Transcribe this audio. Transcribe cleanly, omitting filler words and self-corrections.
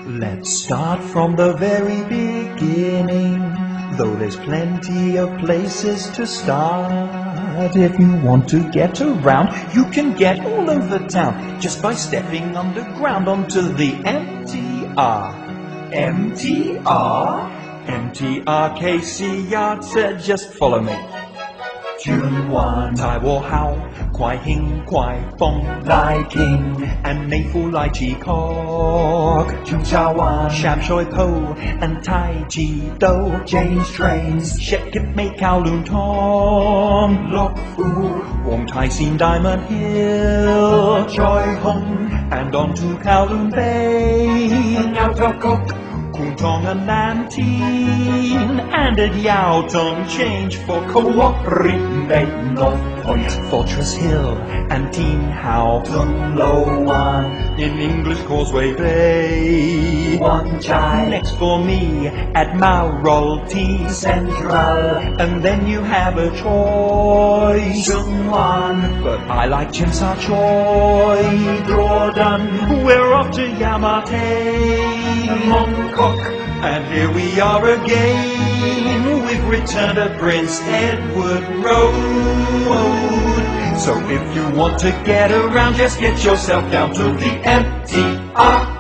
Let's start from the very beginning, though there's plenty of places to start. If you want to get around, you can get all over town just by stepping underground onto the MTR. MTR? MTRKCR said just follow me. 轉彎太和校快興快風拉傾 and 你副賴詞曲中茶灣 Sham Shoi Po and Tai Chi Do James Trains 石硤尾 Kowloon Tong 樂富黃大仙 Diamond Hill 再紅 and on to Kowloon Bay 牛頭角 Kuntong and Nanteen and at Yaotung change for Cooperative North Point Fortress Hill and Teen Hao 銅鑼灣 in English Causeway Bay 灣仔 next for me at Mauralty Central and then you have a choice 中環 but I like Chim Sa Choy Jordan we're off to Yamate Mongkok and here we are again we've returned to Prince Edward Road so if you want to get around just get yourself down to the MTR